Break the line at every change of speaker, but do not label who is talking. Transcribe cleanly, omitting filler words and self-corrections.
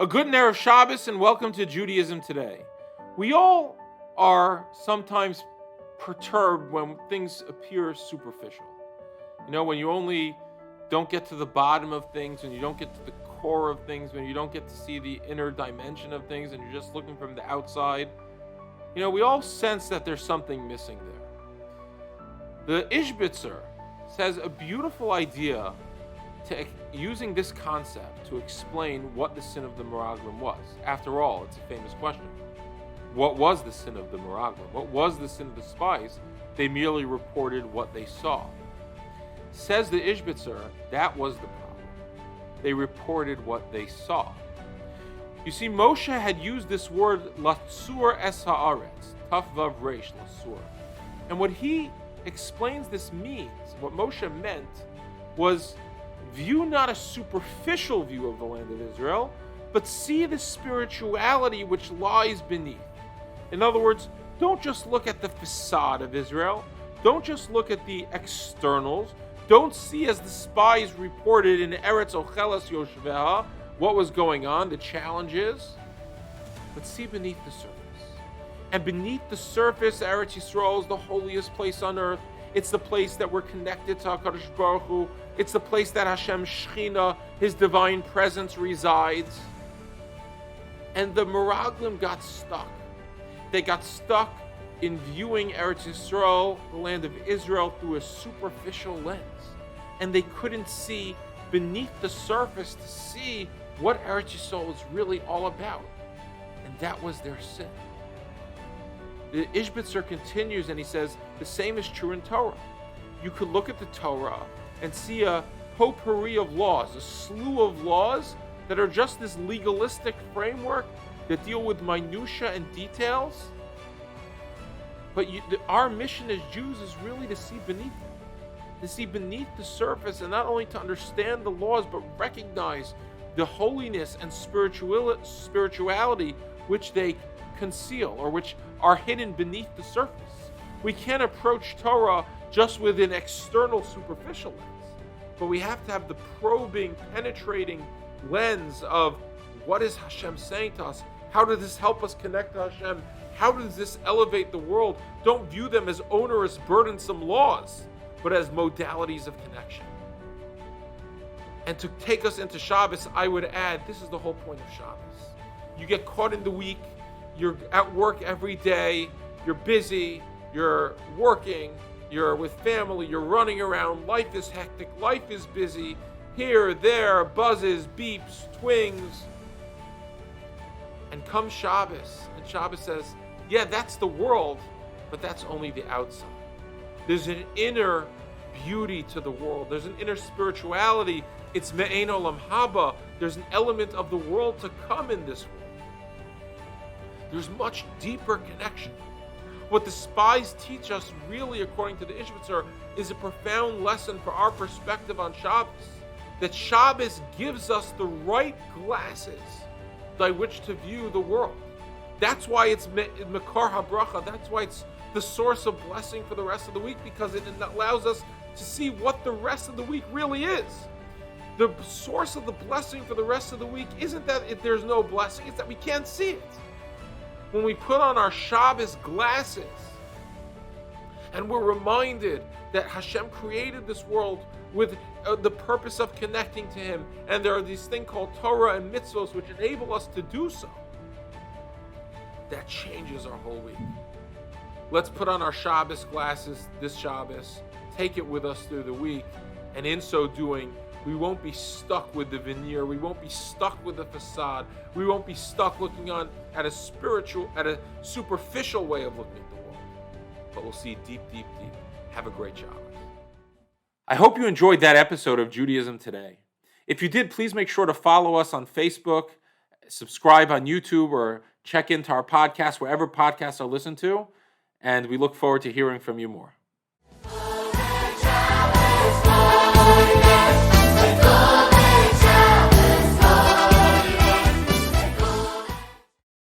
A good Erev Shabbos and welcome to Judaism Today. We all are sometimes perturbed when things appear superficial. When you only don't get to the bottom of things, when you don't get to the core of things, when you don't get to see the inner dimension of things and you're just looking from the outside. We all sense that there's something missing there. The Ishbitzer says a beautiful idea using this concept to explain what the sin of the Moroccan was. After all, it's a famous question. What was the sin of the Moroccan? What was the sin of the spies? They merely reported what they saw. Says the Ishbitzer, that was the problem. They reported what they saw. You see, Moshe had used this word, latsur es haaretz, taf vav reish, latsur. And what he explains this means, what Moshe meant, was view not a superficial view of the land of Israel, but see the spirituality which lies beneath. In other words, don't just look at the facade of Israel. Don't just look at the externals. Don't see, as the spies reported in Eretz Ochelas Yoshveha, what was going on, the challenges, but see beneath the surface. And beneath the surface, Eretz Yisrael is the holiest place on earth. It's the place that we're connected to HaKadosh Baruch Hu. It's the place that Hashem Shechina, His divine presence, resides. And the Meraglim got stuck. They got stuck in viewing Eretz Yisrael, the land of Israel, through a superficial lens. And they couldn't see beneath the surface to see what Eretz Yisrael was really all about. And that was their sin. The Ishbitzer continues and he says, the same is true in Torah. You could look at the Torah and see a potpourri of laws, a slew of laws that are just this legalistic framework that deal with minutia and details. But our mission as Jews is really to see beneath it, to see beneath the surface, and not only to understand the laws, but recognize the holiness and spirituality which they conceal, or which are hidden beneath the surface. We can't approach Torah just with an external, superficial lens, but we have to have the probing, penetrating lens of what is Hashem saying to us? How does this help us connect to Hashem? How does this elevate the world? Don't view them as onerous, burdensome laws, but as modalities of connection. And to take us into Shabbos, I would add, this is the whole point of Shabbos. You get caught in the week, you're at work every day, you're busy, you're working, you're with family, you're running around, life is hectic, life is busy, here, there, buzzes, beeps, twings. And comes Shabbos, and Shabbos says, yeah, that's the world, but that's only the outside. There's an inner beauty to the world. There's an inner spirituality. It's me'ein olam haba. There's an element of the world to come in this world. There's much deeper connection. What the spies teach us, really, according to the Ishbitzer, is a profound lesson for our perspective on Shabbos. That Shabbos gives us the right glasses by which to view the world. That's why it's Mekar HaBracha. That's why it's the source of blessing for the rest of the week, because it allows us to see what the rest of the week really is. The source of the blessing for the rest of the week isn't that there's no blessing, it's that we can't see it. When we put on our Shabbos glasses and we're reminded that Hashem created this world with the purpose of connecting to Him, and there are these things called Torah and mitzvos which enable us to do so, that changes our whole week. Let's put on our Shabbos glasses this Shabbos, take it with us through the week, and in so doing, we won't be stuck with the veneer. We won't be stuck with the facade. We won't be stuck looking on at a superficial way of looking at the world. But we'll see deep, deep, deep. Have a great Shabbos. I hope you enjoyed that episode of Judaism Today. If you did, please make sure to follow us on Facebook, subscribe on YouTube, or check into our podcast wherever podcasts are listened to. And we look forward to hearing from you more.